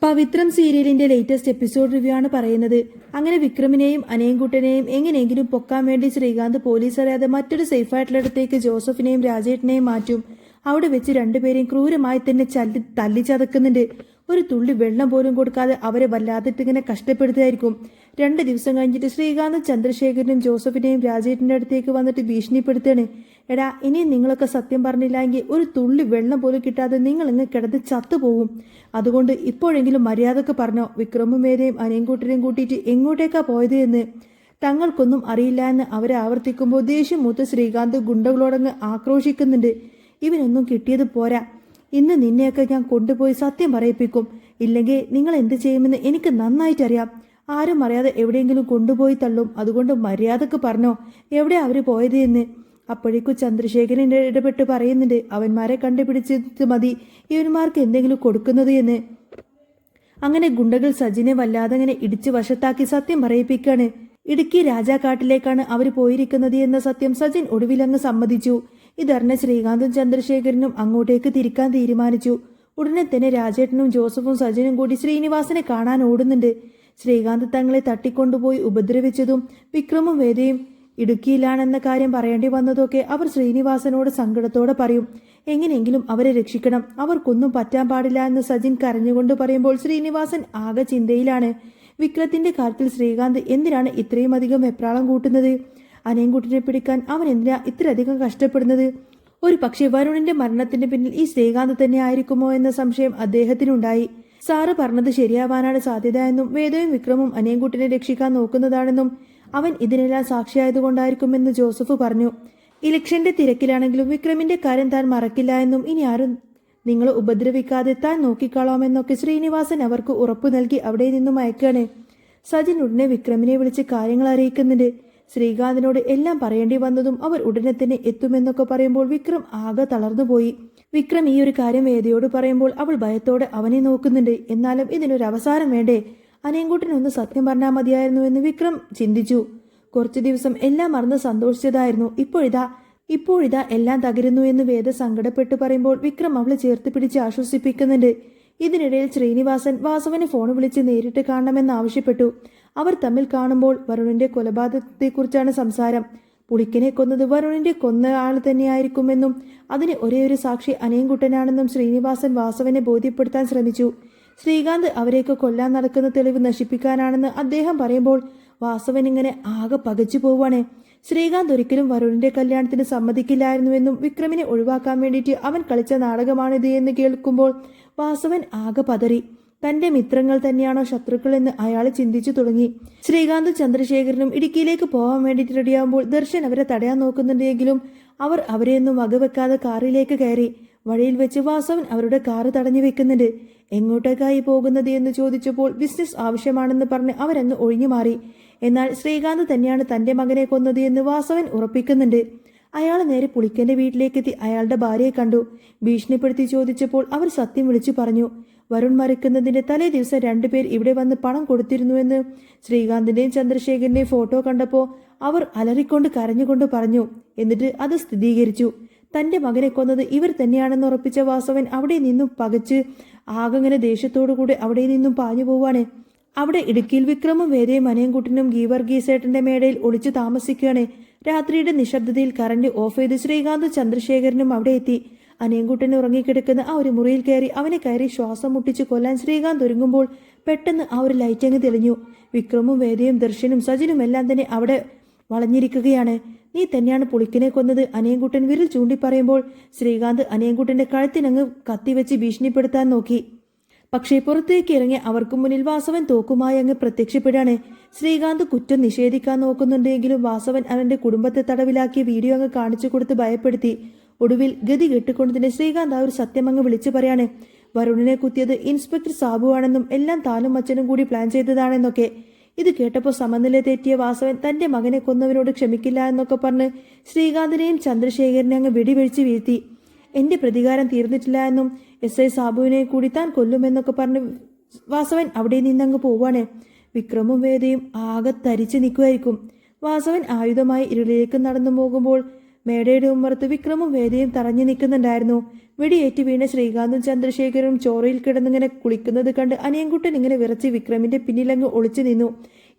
പവിത്രം സീരിയലിന്റെ latest episode review ആണ് പറയുന്നത്. അങ്ങനെ വിക്രമിനെയും അനയൻകുട്ടനെയും എങ്ങനെയെങ്കിലും പൊക്കാൻ വേണ്ടി ശ്രീകാന്ത് പോലീസ് അറിയാതെ മറ്റൊരു സേഫായിട്ടുള്ളിടത്തേക്ക് ജോസഫിനെയും രാജേട്ടനെയും മാറ്റും. അവിടെ വെച്ച് രണ്ടുപേരെയും ക്രൂരമായി തന്നെ തല്ലിച്ചതക്കുന്നുണ്ട്. ഒരു തുള്ളി വെള്ളം പോലും കൊടുക്കാതെ അവരെ വല്ലാതിട്ട് ഇങ്ങനെ കഷ്ടപ്പെടുത്തായിരിക്കും. 2 ദിവസം കഴിഞ്ഞിട്ട് ശ്രീകാന്ത് ചന്ദ്രശേഖരനും ജോസഫിനെയും രാജേട്ടന്റെ അടുത്തേക്ക് വന്നിട്ട് ഭീഷണിപ്പെടുത്താണ്. എടാ, ഇനിയും നിങ്ങളൊക്കെ സത്യം പറഞ്ഞില്ല എങ്കിൽ ഒരു തുള്ളി വെള്ളം പോലും കിട്ടാതെ നിങ്ങൾ ഇങ്ങ് കിടന്ന് ചത്തുപോകും. അതുകൊണ്ട് ഇപ്പോഴെങ്കിലും മര്യാദക്ക് പറഞ്ഞോ, വിക്രമും മേരെയും അനിയൻകുട്ടനെയും കൂട്ടിയിട്ട് എങ്ങോട്ടേക്കാ പോയത് എന്ന്. തങ്ങൾക്കൊന്നും അറിയില്ല എന്ന് അവരെ ആവർത്തിക്കുമ്പോൾ ദേഷ്യം മൂത്ത് ശ്രീകാന്ത് ഗുണ്ടകളോടങ്ങ് ആക്രോശിക്കുന്നുണ്ട്. ഇവനൊന്നും കിട്ടിയത് പോരാ, ഇന്ന് നിന്നെയൊക്കെ ഞാൻ കൊണ്ടുപോയി സത്യം പറയിപ്പിക്കും. ഇല്ലെങ്കിൽ നിങ്ങൾ എന്ത് ചെയ്യുമെന്ന് എനിക്ക് നന്നായിട്ടറിയാം. ആരും അറിയാതെ എവിടെയെങ്കിലും കൊണ്ടുപോയി തള്ളും. അതുകൊണ്ട് മര്യാദക്ക് പറഞ്ഞോ എവിടെ അവര് പോയത് എന്ന്. അപ്പോഴേക്കും ചന്ദ്രശേഖരൻ ഇടപെട്ട് പറയുന്നുണ്ട്, അവന്മാരെ കണ്ടുപിടിച്ചത് മതി ഇവന്മാർക്ക് എന്തെങ്കിലും കൊടുക്കുന്നത് എന്ന്. അങ്ങനെ ഗുണ്ടകൾ സജിനെ വല്ലാതെ അങ്ങനെ ഇടിച്ചു വശത്താക്കി സത്യം പറയിപ്പിക്കാണ്. ഇടുക്കി രാജാക്കാട്ടിലേക്കാണ് അവർ പോയിരിക്കുന്നത് എന്ന സത്യം സജിൻ ഒടുവിലങ്ങ് സമ്മതിച്ചു. ഇതറിഞ്ഞ ശ്രീകാന്തും ചന്ദ്രശേഖരനും അങ്ങോട്ടേക്ക് തിരിക്കാൻ തീരുമാനിച്ചു. ഉടനെ തന്നെ രാജേട്ടനും ജോസഫും സജിനും കൂടി ശ്രീനിവാസനെ കാണാൻ ഓടുന്നുണ്ട്. ശ്രീകാന്ത് തങ്ങളെ തട്ടിക്കൊണ്ടുപോയി ഉപദ്രവിച്ചതും വിക്രമും വേദയും ഇടുക്കിയിലാണെന്ന കാര്യം പറയേണ്ടി വന്നതൊക്കെ അവർ ശ്രീനിവാസനോട് സങ്കടത്തോടെ പറയും. എങ്ങനെയെങ്കിലും അവരെ രക്ഷിക്കണം, അവർക്കൊന്നും പറ്റാൻ പാടില്ല എന്ന് സജിൻ കരഞ്ഞുകൊണ്ട് പറയുമ്പോൾ ശ്രീനിവാസൻ ആകെ ചിന്തയിലാണ്. വിക്രത്തിന്റെ കാര്യത്തിൽ ശ്രീകാന്ത് എന്തിനാണ് ഇത്രയും അധികം വെപ്രാളം കൂട്ടുന്നത്? അനയൻകുട്ടിനെ പിടിക്കാൻ അവൻ എന്തിനാ ഇത്രയധികം കഷ്ടപ്പെടുന്നത്? ഒരു പക്ഷേ വരുണിന്റെ മരണത്തിന് പിന്നിൽ ഈ ശ്രീകാന്ത് തന്നെ ആയിരിക്കുമോ എന്ന സംശയം അദ്ദേഹത്തിനുണ്ടായി. സാറ് പറഞ്ഞത് ശരിയാവാനാണ് സാധ്യത എന്നും വേദയും വിക്രമും അനയൻകുട്ടിനെ രക്ഷിക്കാൻ നോക്കുന്നതാണെന്നും അവൻ ഇതിനെല്ലാം സാക്ഷിയായതുകൊണ്ടായിരിക്കുമെന്ന് ജോസഫ് പറഞ്ഞു. ഇലക്ഷന്റെ തിരക്കിലാണെങ്കിലും വിക്രമിന്റെ കാര്യം താൻ മറക്കില്ല എന്നും ഇനി ആരും നിങ്ങൾ ഉപദ്രവിക്കാതെ താൻ നോക്കിക്കാളാമെന്നൊക്കെ ശ്രീനിവാസൻ അവർക്ക് ഉറപ്പു നൽകി അവിടെ നിന്നും അയക്കാണ്. സജിൻ ഉടനെ വിക്രമിനെ വിളിച്ച് കാര്യങ്ങൾ അറിയിക്കുന്നുണ്ട്. ശ്രീകാന്തിനോട് എല്ലാം പറയേണ്ടി വന്നതും അവർ ഉടനെ തന്നെ എത്തുമെന്നൊക്കെ പറയുമ്പോൾ വിക്രം ആകെ തളർന്നുപോയി. വിക്രം ഈ ഒരു കാര്യം വേദയോട് പറയുമ്പോൾ അവൾ ഭയത്തോടെ അവനെ നോക്കുന്നുണ്ട്. എന്നാലും ഇതിനൊരു അവസാനം വേണ്ടേ? അനയൻകുട്ടനൊന്ന് സത്യം പറഞ്ഞാൽ മതിയായിരുന്നു എന്ന് വിക്രം ചിന്തിച്ചു. കുറച്ചു ദിവസം എല്ലാം മറന്ന് സന്തോഷിച്ചതായിരുന്നു. ഇപ്പോഴിതാ എല്ലാം തകരുന്നു എന്ന് വേദ സങ്കടപ്പെട്ട് പറയുമ്പോൾ വിക്രം അവളെ ചേർത്ത് പിടിച്ച് ആശ്വസിപ്പിക്കുന്നുണ്ട്. ഇതിനിടയിൽ ശ്രീനിവാസൻ വാസവനെ ഫോൺ വിളിച്ച് നേരിട്ട് കാണണമെന്ന് ആവശ്യപ്പെട്ടു. അവർ തമ്മിൽ കാണുമ്പോൾ വരുണിന്റെ കൊലപാതകത്തെക്കുറിച്ചാണ് സംസാരം. പുളിക്കനെ കൊന്നത് വരുണിന്റെ കൊന്ന ആൾ തന്നെയായിരിക്കുമെന്നും അതിന് ഒരേയൊരു സാക്ഷി അനയൻകുട്ടനാണെന്നും ശ്രീനിവാസൻ വാസവനെ ബോധ്യപ്പെടുത്താൻ ശ്രമിച്ചു. ശ്രീകാന്ത് അവരെയൊക്കെ കൊല്ലാൻ നടക്കുന്ന തെളിവ് നശിപ്പിക്കാനാണെന്ന് അദ്ദേഹം പറയുമ്പോൾ വാസവൻ ഇങ്ങനെ ആകെ പകച്ചു പോവാണ്. ശ്രീകാന്ത് ഒരിക്കലും വരുണിന്റെ കല്യാണത്തിന് സമ്മതിക്കില്ലായിരുന്നുവെന്നും വിക്രമിനെ ഒഴിവാക്കാൻ വേണ്ടിയിട്ട് അവൻ കളിച്ച നാടകമാണിത് എന്ന് കേൾക്കുമ്പോൾ വാസവൻ ആകെ പതറി. തന്റെ മിത്രങ്ങൾ തന്നെയാണോ ശത്രുക്കൾ എന്ന് അയാൾ ചിന്തിച്ചു തുടങ്ങി. ശ്രീകാന്ത് ചന്ദ്രശേഖരനും ഇടുക്കിയിലേക്ക് പോകാൻ വേണ്ടിയിട്ട് റെഡിയാകുമ്പോൾ ദർശൻ അവരെ തടയാൻ നോക്കുന്നുണ്ടെങ്കിലും അവർ അവരെയൊന്നും വകവെക്കാതെ കാറിലേക്ക് കയറി. വഴിയിൽ വെച്ച് വാസവൻ അവരുടെ കാറ് തടഞ്ഞു വെക്കുന്നുണ്ട്. എങ്ങോട്ടേക്കായി പോകുന്നത് എന്ന് ചോദിച്ചപ്പോൾ ബിസിനസ് ആവശ്യമാണെന്ന് പറഞ്ഞ് അവരങ്ങ് ഒഴിഞ്ഞു മാറി. എന്നാൽ ശ്രീകാന്ത് തന്നെയാണ് തന്റെ മകനെ കൊന്നത് എന്ന് വാസവൻ ഉറപ്പിക്കുന്നുണ്ട്. അയാൾ നേരെ പുളിക്കന്റെ വീട്ടിലേക്കെത്തി അയാളുടെ ഭാര്യയെ കണ്ടു. ഭീഷണിപ്പെടുത്തി ചോദിച്ചപ്പോൾ അവർ സത്യം വിളിച്ചു പറഞ്ഞു. വരുൺ മരിക്കുന്നതിന്റെ തലേ ദിവസം 2 പേർ ഇവിടെ വന്ന് പണം കൊടുത്തിരുന്നുവെന്ന് ശ്രീകാന്തിന്റെയും ചന്ദ്രശേഖരന്റെയും ഫോട്ടോ കണ്ടപ്പോൾ അവർ അലറിക്കൊണ്ട് കരഞ്ഞുകൊണ്ട് പറഞ്ഞു. എന്നിട്ട് അത് സ്ഥിരീകരിച്ചു. തന്റെ മകനെ കൊന്നത് ഇവർ തന്നെയാണെന്ന് ഉറപ്പിച്ച വാസവൻ അവിടെ നിന്നും പകച്ച് ആകങ്ങനെ ദേഷ്യത്തോടുകൂടി അവിടെ നിന്നും പാഞ്ഞു പോവാണ്. അവിടെ ഇടുക്കിയിൽ വിക്രമും വേദയും അനയൻകുട്ടനും ഗീവർഗീസേട്ടന്റെ മേടയിൽ ഒളിച്ചു താമസിക്കുകയാണ്. രാത്രിയുടെ നിശബ്ദതയിൽ കറന്റ് ഓഫ് ചെയ്ത് ശ്രീകാന്ത് ചന്ദ്രശേഖരനും അവിടെ എത്തി. അനയൻകുട്ടൻ ഉറങ്ങിക്കിടക്കുന്ന ആ ഒരു മുറിയിൽ കയറി അവനെ കയറി ശ്വാസം മുട്ടിച്ച് കൊല്ലാൻ ശ്രീകാന്ത് ഒരുങ്ങുമ്പോൾ പെട്ടെന്ന് ആ ഒരു ലൈറ്റ് അങ്ങ് തെളിഞ്ഞു. വിക്രമും വേദയും ദർശനും സജിനും എല്ലാം തന്നെ അവിടെ വളഞ്ഞിരിക്കുകയാണ്. നീ തന്നെയാണ് പുളിക്കനെ കൊന്നത്, അനയൻകുട്ടൻ വിരൽ ചൂണ്ടി പറയുമ്പോൾ ശ്രീകാന്ത് അനയൻകുട്ടന്റെ കഴുത്തിനങ്ങ് കത്തിവെച്ച് ഭീഷണിപ്പെടുത്താൻ നോക്കി. പക്ഷേ പുറത്തേക്ക് ഇറങ്ങി അവർക്ക് മുന്നിൽ വാസവൻ തോക്കുമായി അങ്ങ് പ്രത്യക്ഷപ്പെടാണ്. ശ്രീകാന്ത് കുറ്റം നിഷേധിക്കാൻ നോക്കുന്നുണ്ടെങ്കിലും വാസവൻ അവന്റെ കുടുംബത്തെ തടവിലാക്കിയ വീഡിയോ അങ്ങ് കാണിച്ചു കൊടുത്ത് ഭയപ്പെടുത്തി. ഒടുവിൽ ഗതി കെട്ടിക്കൊണ്ട് തന്നെ ശ്രീകാന്ത് ആ ഒരു സത്യം അങ്ങ് വിളിച്ചു പറയാണ്. വരുണിനെ കുത്തിയത് ഇൻസ്പെക്ടർ സാബു ആണെന്നും എല്ലാം താനും അച്ഛനും കൂടി പ്ലാൻ ചെയ്തതാണെന്നൊക്കെ. ഇത് കേട്ടപ്പോൾ സമനില തെറ്റിയ വാസവൻ തന്റെ മകനെ കൊന്നവനോട് ക്ഷമിക്കില്ല എന്നൊക്കെ പറഞ്ഞ് ശ്രീകാന്തിനെയും ചന്ദ്രശേഖരനെ അങ്ങ് വെടിവെഴിച്ച് വീഴ്ത്തി. എന്റെ പ്രതികാരം തീർന്നിട്ടില്ല എന്നും SI സാബുവിനെ കൂടി താൻ കൊല്ലുമെന്നൊക്കെ പറഞ്ഞ് വാസവൻ അവിടെ നിന്നങ്ങ് പോവാണ്. വിക്രമും വേദയും ആകെ തരിച്ചു നിൽക്കുമായിരിക്കും. വാസവൻ ആയുധമായി ഇരുളിലേക്ക് നടന്നു പോകുമ്പോൾ മേടയുടെ ഉമ്മറത്ത് വിക്രമും വേദയും തറഞ്ഞു നിൽക്കുന്നുണ്ടായിരുന്നു. വെടിയേറ്റ് വീണ ശ്രീകാന്തും ചന്ദ്രശേഖരും ചോറയിൽ കിടന്നിങ്ങനെ കുളിക്കുന്നത് കണ്ട് അനിയൻകുട്ടൻ ഇങ്ങനെ വിറച്ച് വിക്രമിന്റെ പിന്നിലങ്ങ് ഒളിച്ചു നിന്നു.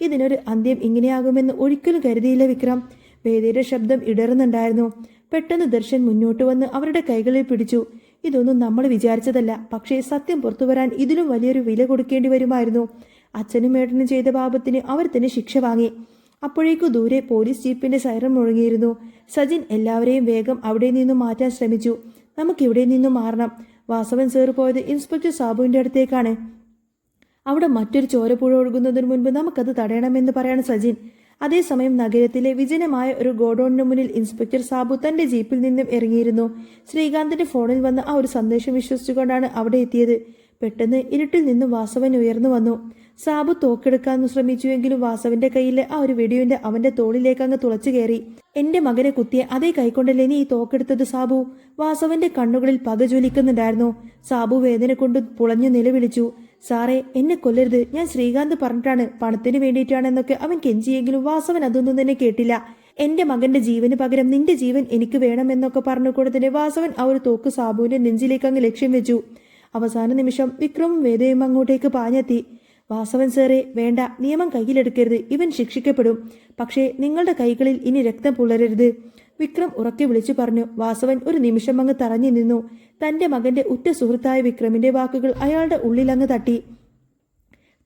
ഇതിനൊരു അന്ത്യം ഇങ്ങനെയാകുമെന്ന് ഒരിക്കലും കരുതിയില്ല വിക്രം. വേദയുടെ ശബ്ദം ഇടറുന്നുണ്ടായിരുന്നു. പെട്ടെന്ന് ദർശൻ മുന്നോട്ട് വന്ന് അവരുടെ കൈകളിൽ പിടിച്ചു. ഇതൊന്നും നമ്മൾ വിചാരിച്ചതല്ല, പക്ഷേ സത്യം പുറത്തുവരാൻ ഇതിലും വലിയൊരു വില കൊടുക്കേണ്ടി വരുമായിരുന്നു. അച്ഛനും ഏട്ടനും ചെയ്ത പാപത്തിന് അവർ തന്നെ ശിക്ഷ വാങ്ങി. അപ്പോഴേക്കു ദൂരെ പോലീസ് ജീപ്പിന്റെ സൈറൺ മുഴങ്ങിയിരുന്നു. സജിൻ എല്ലാവരെയും വേഗം അവിടെ നിന്നും മാറ്റാൻ ശ്രമിച്ചു. നമുക്കിവിടെ നിന്നും മാറണം. വാസവൻ സാർ പോയത് ഇൻസ്പെക്ടർ സാബുവിന്റെ അടുത്തേക്കാണ്. അവിടെ മറ്റൊരു ചോരപ്പുഴ ഒഴുകുന്നതിന് മുൻപ് നമുക്കത് തടയണമെന്ന് പറയാണ് സജിൻ. അതേസമയം നഗരത്തിലെ വിജനമായ ഒരു ഗോഡൌണിന് മുന്നിൽ ഇൻസ്പെക്ടർ സാബു തന്റെ ജീപ്പിൽ നിന്നും ഇറങ്ങിയിരുന്നു. ശ്രീകാന്തിന്റെ ഫോണിൽ വന്ന ആ ഒരു സന്ദേശം വിശ്വസിച്ചുകൊണ്ടാണ് അവിടെ എത്തിയത്. പെട്ടെന്ന് ഇരുട്ടിൽ നിന്നും വാസവൻ ഉയർന്നു വന്നു. സാബു തോക്കെടുക്കാൻ ശ്രമിച്ചുവെങ്കിലും വാസവന്റെ കയ്യിലെ ആ ഒരു വെടിയുണ്ട് അവന്റെ തോളിലേക്ക് അങ്ങ് തുളച്ചു കയറി. എന്റെ മകനെ കുത്തിയ അതേ കൈക്കൊണ്ടല്ലേ നീ ഈ തോക്കെടുത്തത് സാബു? വാസവന്റെ കണ്ണുകളിൽ പക ജ്വലിക്കുന്നുണ്ടായിരുന്നു. സാബു വേദന കൊണ്ട് പുളഞ്ഞു നിലവിളിച്ചു. സാറേ, എന്നെ കൊല്ലരുത്, ഞാൻ ശ്രീകാന്ത് പറഞ്ഞിട്ടാണ്, പണത്തിന് വേണ്ടിയിട്ടാണെന്നൊക്കെ അവൻ കെഞ്ചിയെങ്കിലും വാസവൻ അതൊന്നും തന്നെ കേട്ടില്ല. എന്റെ മകന്റെ ജീവന് പകരം നിന്റെ ജീവൻ എനിക്ക് വേണമെന്നൊക്കെ പറഞ്ഞുകൂടെ തന്നെ വാസവൻ ആ ഒരു തോക്ക് സാബുവിന്റെ നെഞ്ചിലേക്ക് അങ്ങ് ലക്ഷ്യം വെച്ചു. അവസാന നിമിഷം വിക്രമും വേദയും അങ്ങോട്ടേക്ക് പാഞ്ഞെത്തി. വാസവൻ സാറേ, വേണ്ട, നിയമം കയ്യിലെടുക്കരുത്, ഇവൻ ശിക്ഷിക്കപ്പെടും. പക്ഷേ നിങ്ങളുടെ കൈകളിൽ ഇനി രക്തം പുലരരുത്, വിക്രം ഉറക്കെ വിളിച്ചു പറഞ്ഞു. വാസവൻ ഒരു നിമിഷം അങ്ങ് തറഞ്ഞു നിന്നു. തന്റെ മകന്റെ ഉറ്റ സുഹൃത്തായ വിക്രമിന്റെ വാക്കുകൾ അയാളുടെ ഉള്ളിലങ്ങ് തട്ടി.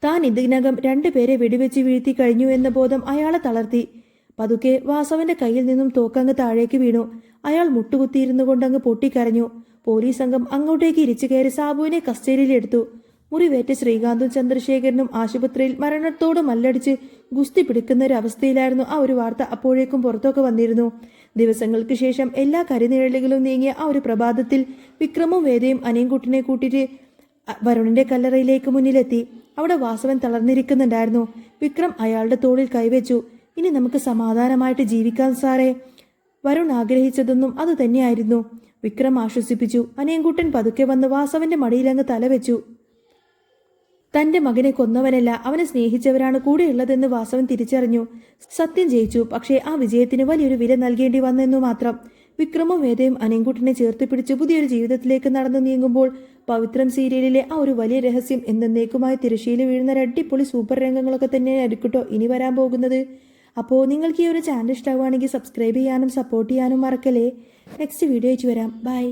താൻ ഇതിനകം 2 പേരെ വെടിവെച്ച് വീഴ്ത്തി കഴിഞ്ഞു എന്ന ബോധം അയാളെ തളർത്തി. പതുക്കെ വാസവന്റെ കയ്യിൽ നിന്നും തോക്കങ്ങ് താഴേക്ക് വീണു. അയാൾ മുട്ടുകുത്തിയിരുന്നു കൊണ്ടങ്ങ് പൊട്ടിക്കരഞ്ഞു. പോലീസ് സംഘം അങ്ങോട്ടേക്ക് ഇരിച്ചു കയറി സാബുവിനെ കസ്റ്റഡിയിലെടുത്തു. മുറിവേറ്റ ശ്രീകാന്തും ചന്ദ്രശേഖരനും ആശുപത്രിയിൽ മരണത്തോട് മല്ലടിച്ച് ഗുസ്തി പിടിക്കുന്ന ഒരു അവസ്ഥയിലായിരുന്നു. ആ ഒരു വാർത്ത അപ്പോഴേക്കും പുറത്തൊക്കെ വന്നിരുന്നു. ദിവസങ്ങൾക്ക് ശേഷം എല്ലാ കരിനിഴലുകളും നീങ്ങിയ ആ ഒരു പ്രഭാതത്തിൽ വിക്രമും വേദയും അനിയൻകുട്ടിനെ കൂട്ടിയിട്ട് വരുണിന്റെ കല്ലറയിലേക്ക് മുന്നിലെത്തി. അവിടെ വാസവൻ തളർന്നിരിക്കുന്നുണ്ടായിരുന്നു. വിക്രം അയാളുടെ തോളിൽ കൈവച്ചു. ഇനി നമുക്ക് സമാധാനമായിട്ട് ജീവിക്കാം സാറേ. വരുൺ ആഗ്രഹിച്ചതൊന്നും അത് തന്നെയായിരുന്നു, വിക്രം ആശ്വസിപ്പിച്ചു. അനിയൻകുട്ടൻ പതുക്കെ വന്ന് വാസവന്റെ മടിയിലങ്ങ് തലവെച്ചു. തന്റെ മകനെ കൊന്നവനല്ല, അവനെ സ്നേഹിച്ചവരാണ് കൂടെയുള്ളതെന്ന് വാസവൻ തിരിച്ചറിഞ്ഞു. സത്യം ജയിച്ചു, പക്ഷേ ആ വിജയത്തിന് വലിയൊരു വില നൽകേണ്ടി വന്നെന്നു മാത്രം. വിക്രമും വേദയും അനിയൻകുട്ടനെ ചേർത്ത് പിടിച്ച് പുതിയൊരു ജീവിതത്തിലേക്ക് നടന്നു നീങ്ങുമ്പോൾ പവിത്രം സീരിയലിലെ ആ ഒരു വലിയ രഹസ്യം എന്നേക്കുമായി തിരശ്ശീല വീഴുന്ന അടിപൊളി സൂപ്പർ രംഗങ്ങളൊക്കെ തന്നെയായിരിക്കട്ടോ ഇനി വരാൻ പോകുന്നത്. അപ്പോൾ നിങ്ങൾക്ക് ഈ ഒരു ചാനൽ ഇഷ്ടമാവുകയാണെങ്കിൽ സബ്സ്ക്രൈബ് ചെയ്യാനും സപ്പോർട്ട് ചെയ്യാനും മറക്കല്ലേ. നെക്സ്റ്റ് വീഡിയോ ആയിട്ട് വരാം. ബൈ.